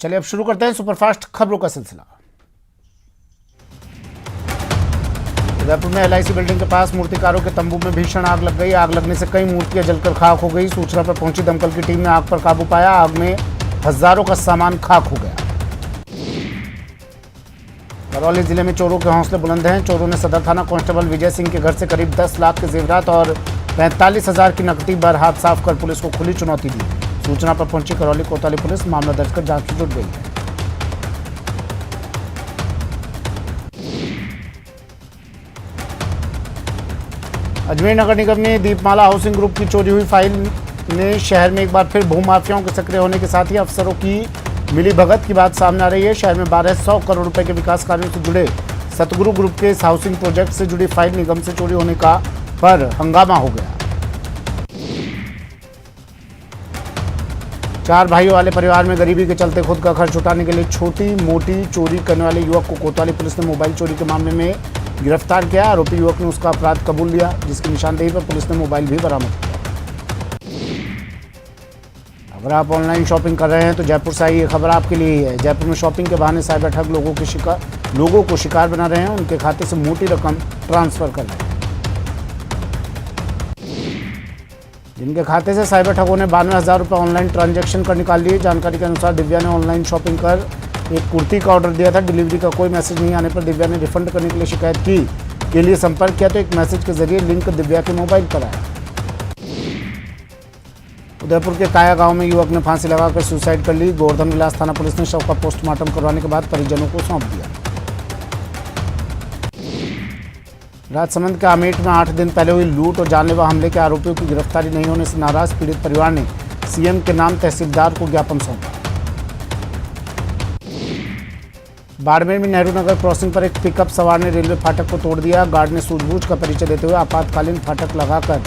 चलिए अब शुरू करते हैं सुपरफास्ट खबरों का सिलसिला। उदयपुर में एलआईसी बिल्डिंग के पास मूर्तिकारों के तंबू में भीषण आग लग गई। आग लगने से कई मूर्तियां जलकर खाक हो गई। सूचना पर पहुंची दमकल की टीम ने आग पर काबू पाया। आग में हजारों का सामान खाक हो गया। करौली जिले में चोरों के हौसले बुलंद हैं। चोरों ने सदर थाना कांस्टेबल विजय सिंह के घर से करीब 10 लाख के जेवरात और 45,000 की नकदी भर हाथ साफ कर पुलिस को खुली चुनौती दी। सूचना पर पहुंची करौली कोतवाली पुलिस मामला दर्ज कर जांच में जुट गई है। अजमेर नगर निगम ने दीपमाला हाउसिंग ग्रुप की चोरी हुई फाइल ने शहर में एक बार फिर भूमाफियाओं के सक्रिय होने के साथ ही अफसरों की मिली भगत की बात सामने आ रही है। शहर में 1200 करोड़ रुपए के विकास कार्यों से जुड़े सतगुरु ग्रुप के इस हाउसिंग प्रोजेक्ट से जुड़ी फाइल निगम से चोरी होने का पर हंगामा हो गया। 4 भाइयों वाले परिवार में गरीबी के चलते खुद का खर्च उठाने के लिए छोटी मोटी चोरी करने वाले युवक को कोतवाली पुलिस ने मोबाइल चोरी के मामले में गिरफ्तार किया। आरोपी युवक ने उसका अपराध कबूल लिया, जिसकी निशानदेही पर पुलिस ने मोबाइल भी बरामद किया। अगर आप ऑनलाइन शॉपिंग कर रहे हैं तो जयपुर से आई ये खबर आपके लिए ही है। जयपुर में शॉपिंग के बहाने साइबर ठग लोगों को शिकार बना रहे हैं। उनके खाते से मोटी रकम ट्रांसफर कर रहे हैं। जिनके खाते से साइबर ठगों ने 92,000 रुपये ऑनलाइन ट्रांजैक्शन कर निकाल लिए। जानकारी के अनुसार दिव्या ने ऑनलाइन शॉपिंग कर एक कुर्ती का ऑर्डर दिया था। डिलीवरी का कोई मैसेज नहीं आने पर दिव्या ने रिफंड करने के लिए शिकायत की के लिए संपर्क किया तो एक मैसेज के जरिए लिंक दिव्या के मोबाइल पर आया। उदयपुर के काया गांव में युवक ने फांसी लगाकर सुसाइड कर ली। गोवर्धन विलास थाना पुलिस ने शव का पोस्टमार्टम करवाने के बाद परिजनों को सौंप दिया। राजसमंद के आमेट में 8 दिन पहले हुई लूट और जानलेवा हमले के आरोपियों की गिरफ्तारी नहीं होने से नाराज पीड़ित परिवार ने सीएम के नाम तहसीलदार को ज्ञापन सौंपा। बाड़मेर में नेहरू नगर क्रॉसिंग पर एक पिकअप सवार ने रेलवे फाटक को तोड़ दिया। गार्ड ने सूझबूझ का परिचय देते हुए आपातकालीन फाटक लगाकर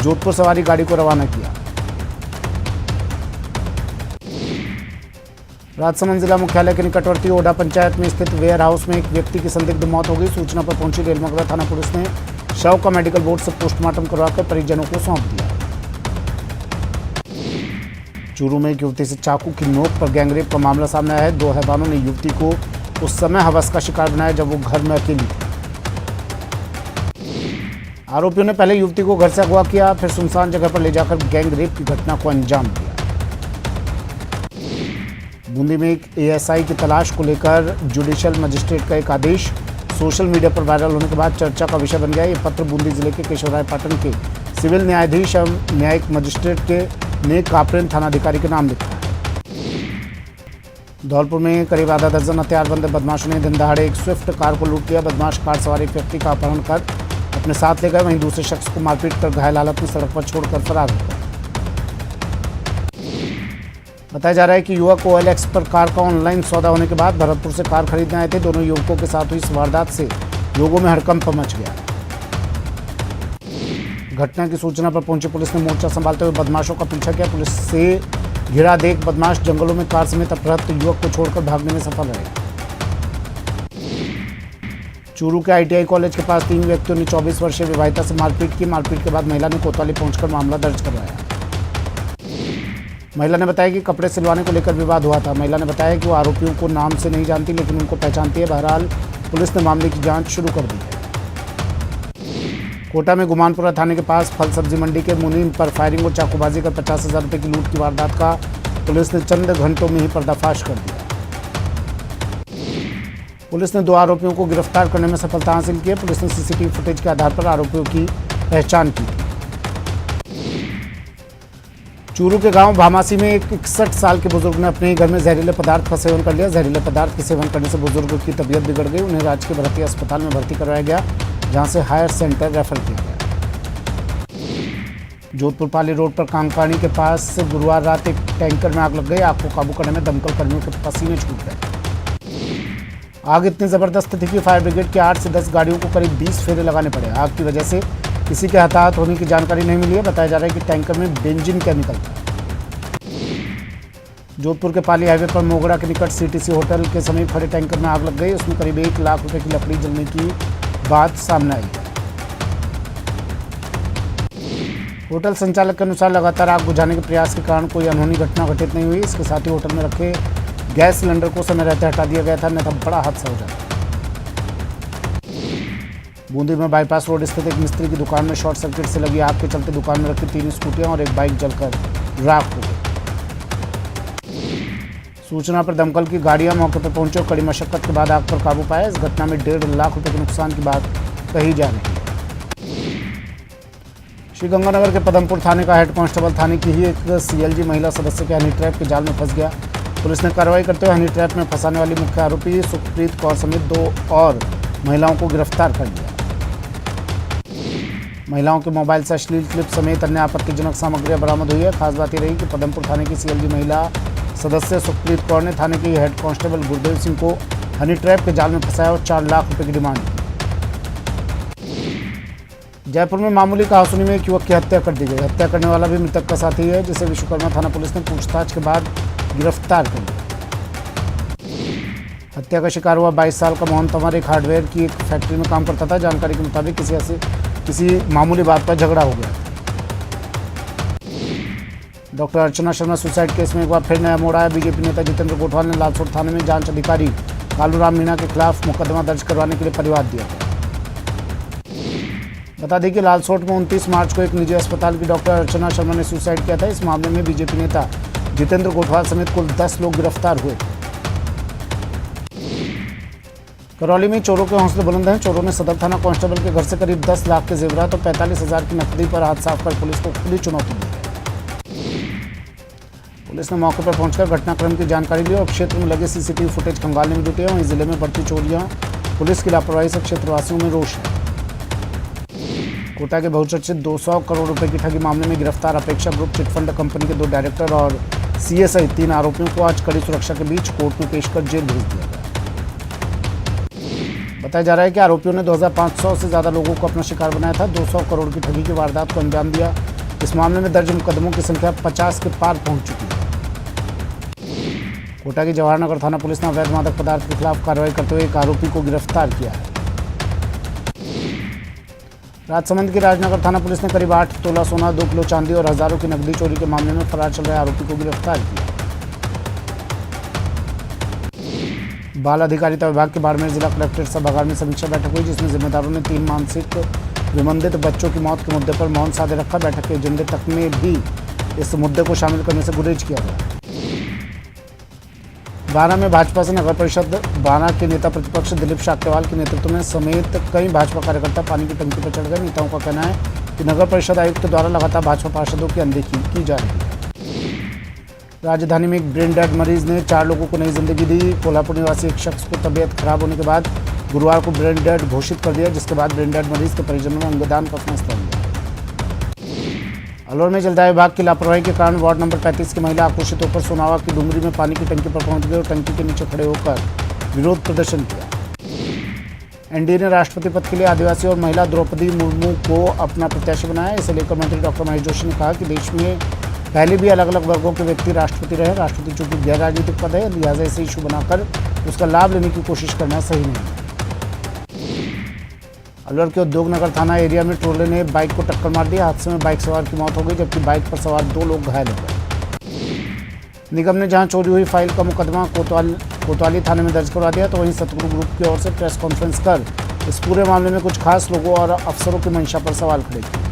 जोधपुर सवारी गाड़ी को रवाना किया। राजसमंद जिला मुख्यालय के निकटवर्ती ओडा पंचायत में स्थित वेयर हाउस में एक व्यक्ति की संदिग्ध मौत हो गई। सूचना पर पहुंची रेलमगरा थाना पुलिस ने शव का मेडिकल बोर्ड से पोस्टमार्टम करवाकर परिजनों को सौंप दिया। चूरू में एक युवती से चाकू की नोक पर गैंगरेप का मामला सामने आया है। 2 हैवानों ने युवती को उस समय हवस का शिकार बनाया जब वो घर में अकेली थी। आरोपियों ने पहले युवती को घर से अगवा किया, फिर सुनसान जगह पर ले जाकर गैंगरेप की घटना को अंजाम दिया। बूंदी में एक एएसआई की तलाश को लेकर जुडिशियल मजिस्ट्रेट का एक आदेश सोशल मीडिया पर वायरल होने के बाद चर्चा का विषय बन गया। ये पत्र बूंदी जिले के केशवरायपाटन के सिविल न्यायाधीश एवं न्यायिक मजिस्ट्रेट के ने कापरेन थानाधिकारी के नाम लिखा है। धौलपुर में करीब आधा दर्जन हथियारबंद बदमाशों ने दिन दहाड़े एक स्विफ्ट कार को लूट लिया। बदमाश कार सवार एक व्यक्ति का अपहरण कर अपने साथ ले गए, वहीं दूसरे शख्स को मारपीट कर घायल हालत में सड़क पर छोड़कर फरार हो गए। बताया जा रहा है कि युवक OLX पर कार का ऑनलाइन सौदा होने के बाद भरतपुर से कार खरीदने आए थे। दोनों युवकों के साथ हुई इस वारदात से लोगों में हड़कंप मच गया। घटना की सूचना पर पहुंची पुलिस ने मोर्चा संभालते हुए बदमाशों का पीछा किया। पुलिस से घिरा देख बदमाश जंगलों में कार समेत अपहृत युवक को छोड़कर भागने में सफल रहे। चूरू के ITI कॉलेज के पास 3 व्यक्तियों ने 24 वर्षीय विवाहिता से मारपीट की। मारपीट के बाद महिला ने कोतवाली पहुंचकर मामला दर्ज करवाया। महिला ने बताया कि कपड़े सिलवाने को लेकर विवाद हुआ था। महिला ने बताया कि वो आरोपियों को नाम से नहीं जानती, लेकिन उनको पहचानती है। बहरहाल पुलिस ने मामले की जांच शुरू कर दी है। कोटा में गुमानपुरा थाने के पास फल सब्जी मंडी के मुनीम पर फायरिंग और चाकूबाजी कर 50,000 रुपये की लूट की वारदात का पुलिस ने चंद घंटों में ही पर्दाफाश कर दिया। पुलिस ने 2 आरोपियों को गिरफ्तार करने में सफलता हासिल की है। पुलिस ने CCTV फुटेज के आधार पर आरोपियों की पहचान की। चूरू के गांव भामासी में एक 61 साल के बुजुर्ग ने अपने ही घर में जहरीले पदार्थ का सेवन कर लिया। जहरीले पदार्थ के सेवन करने से बुजुर्ग की तबीयत बिगड़ गई। उन्हें राजकीय भर्ती अस्पताल में भर्ती करवाया गया, जहां से हायर सेंटर रेफर किया गया। जोधपुर पाली रोड पर कांकाणी के पास गुरुवार रात एक टैंकर में आग लग गई। आग को काबू करने में दमकल कर्मियों के पसीने छूट गए। आग इतनी जबरदस्त थी कि फायर ब्रिगेड की 8 से 10 गाड़ियों को करीब 20 फेरे लगाने पड़े। आग की वजह से किसी के हताहत होने की जानकारी नहीं मिली है। बताया जा रहा है कि टैंकर में बेंजीन केमिकल था। जोधपुर के पाली हाईवे पर मोगड़ा के निकट CTC होटल के समीप खड़े टैंकर में आग लग गई। उसमें करीब 1 लाख रुपए की लकड़ी जलने की बात सामने आई है। होटल संचालक के अनुसार लगातार आग बुझाने के प्रयास के कारण कोई अनहोनी घटना घटित नहीं हुई। इसके साथ ही होटल में रखे गैस सिलेंडर को समय रहते हटा दिया गया था, अन्यथा बड़ा हादसा हो जाता। बूंदी में बाईपास रोड स्थित एक मिस्त्री की दुकान में शॉर्ट सर्किट से लगी आग के चलते दुकान में रखी 3 स्कूटियां और एक बाइक जलकर राख हो गई। सूचना पर दमकल की गाड़ियां मौके पर पहुंची और कड़ी मशक्कत के बाद आग पर काबू पाया। इस घटना में 1.5 लाख रुपए के नुकसान की बात कही जा रही है। श्रीगंगानगर के पदमपुर थाने का हेड कांस्टेबल थाने की ही एक सीएलजी महिला सदस्य के हनी ट्रैप के जाल में फंस गया। पुलिस ने कार्रवाई करते हुए हनी ट्रैप में फंसाने वाली मुख्य आरोपी सुखप्रीत कौर समेत 2 और महिलाओं को गिरफ्तार कर लिया। महिलाओं के मोबाइल से अश्लील क्लिप समेत अन्य आपत्तिजनक सामग्रियां बरामद हुई है। खास बात यह रही कि पदमपुर थाने की सीएलजी महिला सदस्य सुखप्रीत कौर ने थाने के हेड कांस्टेबल गुरदेव सिंह को हनी ट्रैप के जाल में फंसाया और 4 लाख रुपए की डिमांड की। जयपुर में मामूली कहासुनी में एक युवक की हत्या कर दी गई। हत्या करने वाला भी मृतक का साथी है, जिसे विश्वकर्मा थाना पुलिस ने पूछताछ के बाद गिरफ्तार कर लिया। हत्या का शिकार हुआ 22 साल का मोहन तंवर एक हार्डवेयर की एक फैक्ट्री में काम करता था। जानकारी के मुताबिक किसी मामूली बात पर झगड़ा हो गया। Doctor Archana Sharma suicide case में एक बार फिर नया मोड़ आया। बीजेपी नेता जितेंद्र गोठवाल ने लालसोट थाने में जांच अधिकारी कालूराम मीणा के खिलाफ मुकदमा दर्ज करवाने के लिए परिवाद दिया गया। बता दें कि लालसोट में 29 मार्च को एक निजी अस्पताल की डॉक्टर अर्चना शर्मा ने सुसाइड किया था। इस मामले में बीजेपी नेता जितेंद्र गोठवाल समेत कुल 10 लोग गिरफ्तार हुए। करौली में चोरों के हौसले बुलंद हैं। चोरों ने सदर थाना कांस्टेबल के घर से करीब 10 लाख के जेवरात और 45,000 की नकदी पर हाथ साफ कर पुलिस को खुली चुनौती दी है। पुलिस ने मौके पर पहुंचकर घटनाक्रम की जानकारी ली और क्षेत्र में लगे सीसीटीवी फुटेज खंगालने में जुटी है। वहीं जिले में बढ़ती चोरियां, पुलिस की लापरवाही से क्षेत्रवासियों में रोष है। कोटा के बहुचर्चित 200 करोड़ रुपए की ठगी मामले में गिरफ्तार अपेक्षा ग्रुप चिटफंड कंपनी के 2 डायरेक्टर और सीए सहित 3 आरोपियों को आज कड़ी सुरक्षा के बीच कोर्ट में पेश कर जेल भेज दिया गया। बताया जा रहा है कि आरोपियों ने 2500 से ज्यादा लोगों को अपना शिकार बनाया था। 200 करोड़ की ठगी की वारदात को अंजाम दिया। इस मामले में दर्ज मुकदमों की संख्या 50 के पार पहुंच चुकी है। कोटा की जवाहरनगर थाना पुलिस ने अवैध मादक पदार्थ के खिलाफ कार्रवाई करते हुए एक आरोपी को गिरफ्तार किया है। राजसमंद की राजनगर थाना पुलिस ने करीब 8 तोला सोना, 2 किलो चांदी और हजारों की नकदी चोरी के मामले में फरार चल रहे आरोपी को गिरफ्तार किया। बाल अधिकारिता विभाग के बाड़मेर जिला कलेक्ट्रेट सभागार में समीक्षा बैठक हुई, जिसमें जिम्मेदारों ने 3 मानसिक विमंदित बच्चों की मौत के मुद्दे पर मौन साधे रखा। बैठक के एजेंडे तक में भी इस मुद्दे को शामिल करने से गुरेज किया गया। बारा में भाजपा से नगर परिषद बारा के नेता प्रतिपक्ष दिलीप शाक्यवाल के नेतृत्व में समेत कई भाजपा कार्यकर्ता पानी की टंकी पर चढ़ गए। नेताओं का कहना है कि नगर परिषद आयुक्त द्वारा लगातार भाजपा पार्षदों की अनदेखी की जा रही है। राजधानी में एक ब्रेन डेड मरीज ने 4 लोगों को नई जिंदगी दी। कोल्हापुर निवासी एक शख्स को तबीयत खराब होने के बाद गुरुवार को ब्रेन डेड घोषित कर दिया, जिसके बाद ब्रेन डेड मरीज के परिजनों ने अंगदान का फैसला लिया। अलवर में जलदाय विभाग की लापरवाही के कारण वार्ड नंबर 35 की महिला आक्रोशित होकर सोनावा की डूंगरी में पानी की टंकी पर पहुंच गई और टंकी के नीचे खड़े होकर विरोध प्रदर्शन किया। एनडीए ने राष्ट्रपति पद के लिए आदिवासी और महिला द्रौपदी मुर्मू को अपना प्रत्याशी बनाया। इसे लेकर मंत्री डॉक्टर महेश जोशी ने कहा कि देश में पहले भी अलग अलग वर्गों के व्यक्ति राष्ट्रपति रहे। राष्ट्रपति चूंकि गैर राजनीतिक पद है, लिहाजा इसे इशू बनाकर उसका लाभ लेने की कोशिश करना सही नहीं है। अलवर के उद्योग नगर थाना एरिया में ट्रोले ने बाइक को टक्कर मार दी। हादसे में बाइक सवार की मौत हो गई, जबकि बाइक पर सवार 2 लोग घायल हो गए। निगम ने जहां चोरी हुई फाइल का मुकदमा कोतवाली थाने में दर्ज करवा दिया, तो वहीं सतगुरु ग्रुप की ओर से प्रेस कॉन्फ्रेंस कर इस पूरे मामले में कुछ खास लोगों और अफसरों की मंशा पर सवाल खड़े किए।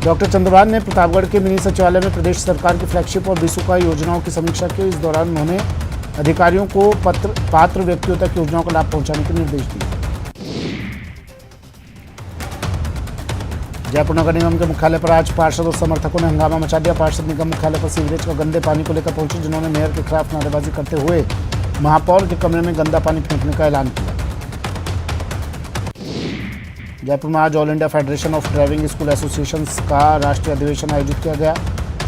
डॉक्टर चंद्रभान ने प्रतापगढ़ के मिनी सचिवालय में प्रदेश सरकार की फ्लैगशिप और बिसुका योजनाओं की समीक्षा की। इस दौरान उन्होंने अधिकारियों को पात्र व्यक्तियों तक योजनाओं का लाभ पहुंचाने के निर्देश दिए। जयपुर नगर निगम के मुख्यालय पर आज पार्षद और समर्थकों ने हंगामा मचा दिया। पार्षद निगम मुख्यालय पर सीवरेज का गंदे पानी को लेकर पहुंचे, जिन्होंने मेयर के खिलाफ नारेबाजी करते हुए महापौर के कमरे में गंदा पानी फेंकने का ऐलान किया। जयपुर में आज all India federation of driving school associations का राष्ट्रीय अधिवेशन आयोजित किया गया।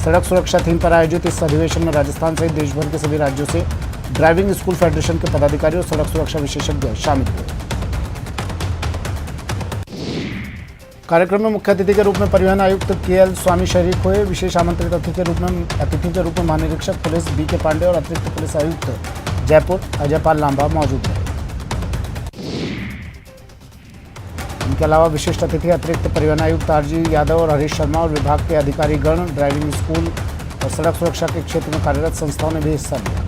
सड़क सुरक्षा थीम पर आयोजित इस अधिवेशन में राजस्थान सहित देश भर के सभी राज्यों से ड्राइविंग स्कूल फेडरेशन के पदाधिकारी और सड़क सुरक्षा विशेषज्ञ शामिल हुए। कार्यक्रम में मुख्य अतिथि के रूप में परिवहन आयुक्त केएल स्वामी शरीक हुए। विशेष आमंत्रित अतिथि के रूप में महानिरीक्षक पुलिस बीके पांडे और अतिरिक्त पुलिस आयुक्त जयपुर अजयपाल लांबा मौजूद रहे। इनके अलावा विशिष्ट अतिथि अतिरिक्त परिवहन आयुक्त आरजी यादव और हरीश शर्मा और विभाग के अधिकारीगण, ड्राइविंग स्कूल और सड़क सुरक्षा के क्षेत्र में कार्यरत संस्थाओं ने भी हिस्सा लिया।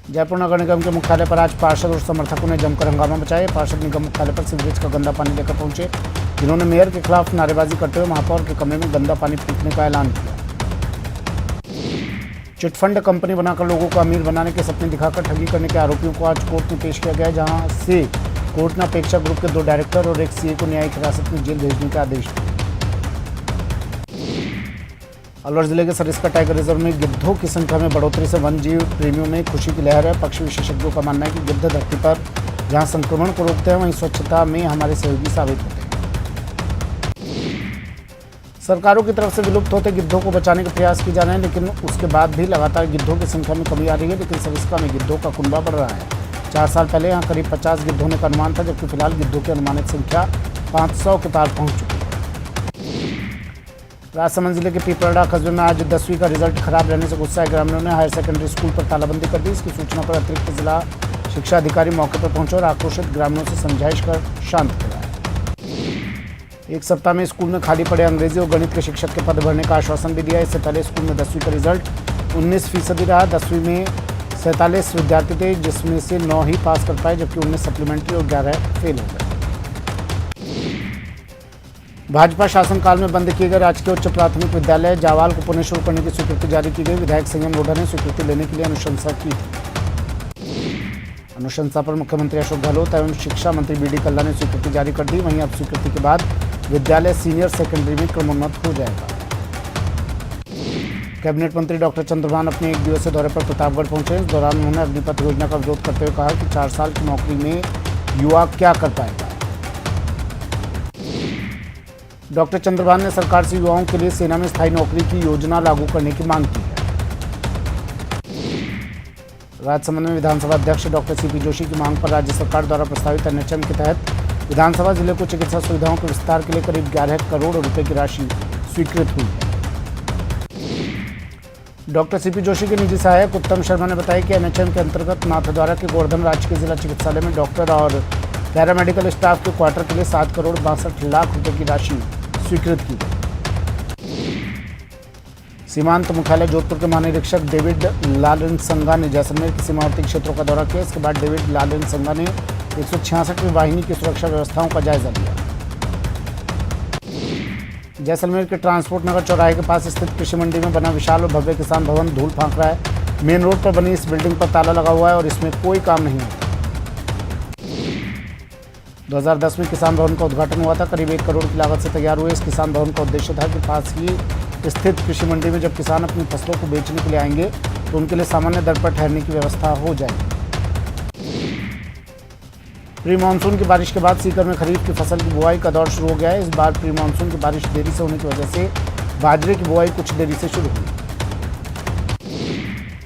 जयपुर नगर निगम के मुख्यालय पर आज पार्षद और समर्थकों ने जमकर हंगामा मचाया। पार्षद निगम मुख्यालय पर सीवरेज का गंदा पानी लेकर पहुंचे, जिन्होंने मेयर के खिलाफ नारेबाजी करते हुए महापौर के कमरे में गंदा पानी फेंकने का ऐलान किया। चिटफंड कंपनी बनाकर लोगों को अमीर बनाने के सपने दिखाकर ठगी करने के आरोपियों को आज कोर्ट में पेश किया गया, जहां से कोर्ट ने अपेक्षा ग्रुप के 2 डायरेक्टर और एक सीए को न्यायिक हिरासत में जेल भेजने के आदेश दिए। अलवर जिले के सरिस्का टाइगर रिजर्व में गिद्धों की संख्या में बढ़ोतरी से वन जीव प्रेमियों में खुशी की लहर है। पक्षी विशेषज्ञों का मानना है कि गिद्ध धरती पर जहां संक्रमण को रोकते हैं, वहीं स्वच्छता में हमारे सहयोगी साबित होते हैं। सरकारों की तरफ से विलुप्त होते गिद्धों को बचाने के प्रयास किए जा रहे हैं, लेकिन उसके बाद भी लगातार गिद्धों की संख्या में कमी आ रही है। लेकिन सरिस्का में गिद्धों का कुनबा बढ़ रहा है। 4 साल पहले यहाँ करीब 50 गिद्ध होने का अनुमान था, जबकि फिलहाल गिद्धों की अनुमानित संख्या 500 के पार पहुंच चुकी है। राजसमंद जिले के पिपरडा कस्बे में आज 10वीं का रिजल्ट खराब रहने से गुस्साए ग्रामीणों ने हायर सेकेंडरी स्कूल पर तालाबंदी कर दी। इसकी सूचना पर अतिरिक्त जिला शिक्षा अधिकारी मौके पर पहुंचे और आक्रोशित ग्रामीणों से समझाइश कर शांत कराया। एक सप्ताह में स्कूल में खाली पड़े अंग्रेजी और गणित के शिक्षक के पद भरने का आश्वासन भी दिया। इससे पहले स्कूल में 10वीं का रिजल्ट 19% रहा। 10वीं में 47 विद्यार्थी थे, जिसमें से 9 ही पास कर पाए, जबकि 19 सप्लीमेंट्री और 11 फेल हो गए। भाजपा शासनकाल में बंद किए गए राजकीय उच्च प्राथमिक विद्यालय जावाल को पुनः शुरू करने की स्वीकृति जारी की गई। विधायक संयम लोढ़ा ने स्वीकृति लेने के लिए अनुशंसा की थी। अनुशंसा पर मुख्यमंत्री अशोक गहलोत एवं शिक्षा मंत्री बीडी कल्ला ने स्वीकृति जारी कर दी। वहीं अब स्वीकृति के बाद विद्यालय सीनियर सेकेंडरी में क्रमोन्नत हो जाएगा। कैबिनेट मंत्री डॉक्टर चंद्रभान अपने 1 दिवसीय दौरे पर प्रतापगढ़ पहुंचे। इस दौरान उन्होंने अग्निपथ योजना का विरोध करते हुए कहा कि 4 साल की नौकरी में युवा क्या कर पाएगा। डॉक्टर चंद्रभान ने सरकार से युवाओं के लिए सेना में स्थायी नौकरी की योजना लागू करने की मांग की है। राजसमंद में विधानसभा अध्यक्ष डॉक्टर सीपी जोशी की मांग पर राज्य सरकार द्वारा प्रस्तावित एनएचएम के तहत विधानसभा जिले को चिकित्सा सुविधाओं के विस्तार के लिए करीब 11 करोड़ रुपए की राशि स्वीकृत हुई है। डॉक्टर सीपी जोशी के निजी सहायक उत्तम शर्मा ने बताया कि एनएचएम के अंतर्गत नाथद्वारा के गोवर्धन राजकीय जिला चिकित्सालय में डॉक्टर और पैरामेडिकल स्टाफ के क्वार्टर के लिए 7 करोड़ 62 लाख रुपए की राशि स्वीकृत की गई। सीमांत मुख्यालय जोधपुर के महानिरीक्षक डेविड लालेनसंगा ने जैसलमेर के सीमावर्ती क्षेत्रों का दौरा किया। इसके बाद डेविड लालेनसंगा ने 166वीं वाहिनी की सुरक्षा व्यवस्थाओं का जायजा लिया। जैसलमेर के ट्रांसपोर्ट नगर चौराहे के पास स्थित कृषि मंडी में बना विशाल और भव्य किसान भवन धूल फांक रहा है। मेन रोड पर बनी इस बिल्डिंग पर ताला लगा हुआ है और इसमें कोई काम नहीं होता। 2010 में किसान भवन का उद्घाटन हुआ था। करीब 1 करोड़ की लागत से तैयार हुए इस किसान भवन का उद्देश्य था कि पास ही स्थित कृषि मंडी में जब किसान अपनी फसलों को बेचने के लिए आएंगे तो उनके लिए सामान्य दर पर ठहरने की व्यवस्था हो जाएगी। प्री मानसून की बारिश के बाद सीकर में खरीफ की फसल की बुआई का दौर शुरू हो गया है। इस बार प्री मानसून की बारिश देरी से होने की वजह से बाजरे की बुआई कुछ देरी से शुरू हुई।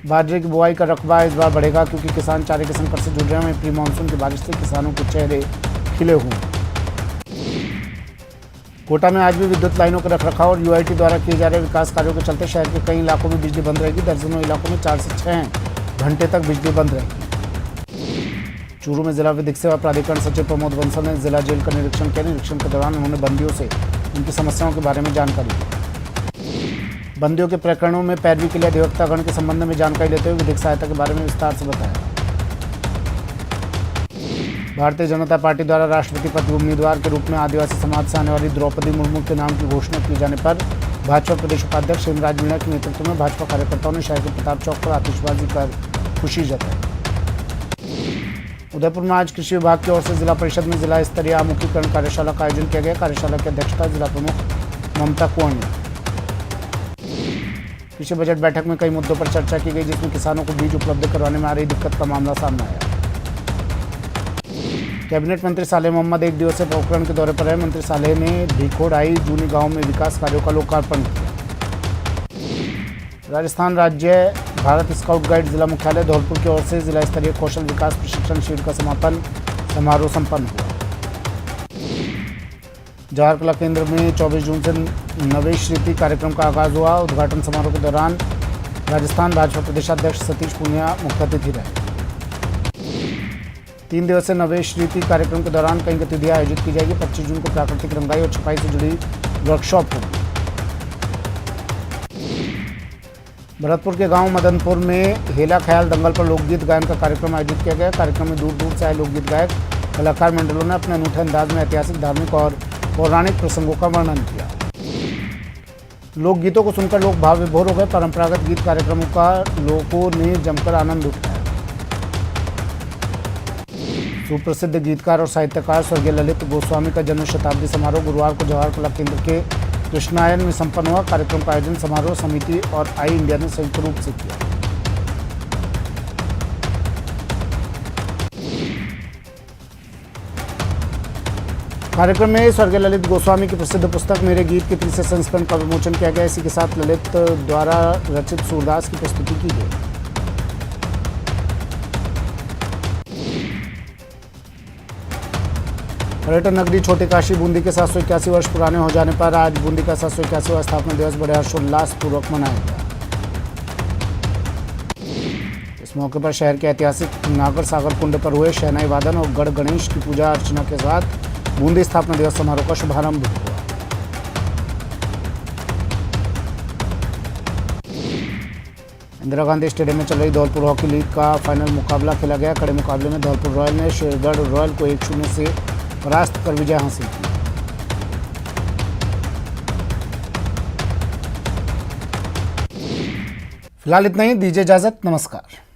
बाजरे की बुआई का रकबा इस बार बढ़ेगा क्योंकि किसान चारे के संकट से जुड़ रहे हैं। प्री मानसून की बारिश से किसानों के चेहरे खिले हुए हैं। कोटा में आज भी विद्युत लाइनों के रखरखाव और यूआईटी द्वारा किए जा रहे विकास कार्यों के चलते शहर के कई इलाकों में बिजली बंद रहेगी। दर्जनों इलाकों में 4 से 6 घंटे तक बिजली बंद रहेगी। चूरू में जिला विधिक सेवा प्राधिकरण सचिव प्रमोद बंसल ने जिला जेल का निरीक्षण किया। निरीक्षण के दौरान उन्होंने बंदियों से उनकी समस्याओं के बारे में जानकारी दी। बंदियों के प्रकरणों में पैरवी के लिए अधिवक्तागण के संबंध में जानकारी लेते हुए विधिक सहायता के बारे में विस्तार से बताया। भारतीय जनता पार्टी द्वारा राष्ट्रपति पद उम्मीदवार के रूप में आदिवासी समाज से आने वाली द्रौपदी मुर्मू के नाम की घोषणा किए जाने पर भाजपा प्रदेश उपाध्यक्ष हेमराज मीणा के नेतृत्व में भाजपा कार्यकर्ताओं ने शहर के प्रताप चौक पर आतिशबाजी कर खुशी जताई। उदयपुर में आज कृषि विभाग की ओर से जिला परिषद में जिला स्तरीय आमुखीकरण कार्यशाला का आयोजन किया गया। कार्यशाला की अध्यक्षता जिला प्रमुख ममता कुंवर ने। कृषि बजट बैठक में कई मुद्दों पर चर्चा की गई, जिसमें किसानों को बीज उपलब्ध करवाने में आ रही दिक्कत का मामला सामने आया। कैबिनेट मंत्री सालेह मोहम्मद 1 दिवसीय पोखरण के दौरे पर है। मंत्री सालेह ने भिखोड़ाई जूनी गांव में विकास कार्यों का लोकार्पण किया। राजस्थान राज्य भारत स्काउट गाइड जिला मुख्यालय धौलपुर की ओर से जिला स्तरीय कौशल विकास प्रशिक्षण शिविर का समापन समारोह संपन्न हुआ। जवाहर कला केंद्र में 24 जून से नवेश रीति कार्यक्रम का आगाज हुआ। उद्घाटन समारोह के दौरान राजस्थान भाजपा प्रदेशाध्यक्ष सतीश पूनिया मुख्य अतिथि रहे। 3 दिवसीय नवेश रीति कार्यक्रम के दौरान कई गतिविधियां आयोजित की जाएगी। 25 जून को प्राकृतिक रंगाई और छपाई से जुड़ी वर्कशॉप होगी। भरतपुर के गांव मदनपुर में हेला ख्याल दंगल पर लोकगीत गायन का कार्यक्रम आयोजित किया गया। कार्यक्रम में दूर दूर से आए लोकगीत गायक कलाकार मंडलों ने अपने अनूठे अंदाज में ऐतिहासिक, धार्मिक और पौराणिक प्रसंगों का वर्णन किया। लोकगीतों को सुनकर लोग भाव विभोर हो गए। परंपरागत गीत कार्यक्रमों का लोगों ने जमकर आनंद उठाया। सुप्रसिद्ध गीतकार और साहित्यकार स्वर्गीय ललित गोस्वामी का जन्म शताब्दी समारोह गुरुवार को जवाहर कला केंद्र के कृष्णायन में संपन्न हुआ। कार्यक्रम का आयोजन समारोह समिति और आई इंडिया ने संयुक्त रूप से किया। कार्यक्रम में स्वर्गीय ललित गोस्वामी की प्रसिद्ध पुस्तक मेरे गीत के तीसरे संस्करण का विमोचन किया गया। इसी के साथ ललित द्वारा रचित सूरदास की प्रस्तुति की गई। पर्यटन नगरी छोटी काशी बूंदी के 781 वर्ष पुराने हो जाने पर आज बूंदी का 781वां स्थापना दिवस बड़े हर्षोल्लास पूर्वक मनाया गया। इस मौके पर शहर के ऐतिहासिक नागर सागर कुंड पर हुए शहनाई वादन और गढ़ गणेश की पूजा अर्चना के साथ बूंदी स्थापना दिवस समारोह का शुभारंभ हुआ। इंदिरा गांधी स्टेडियम में चल रही धौलपुर हॉकी लीग का फाइनल मुकाबला खेला गया। कड़े मुकाबले में धौलपुर रॉयल ने शेरगढ़ रॉयल को 1-0 से परास्त कर विजय हासिल की। फिलहाल इतना ही, दीजिए इजाजत, नमस्कार।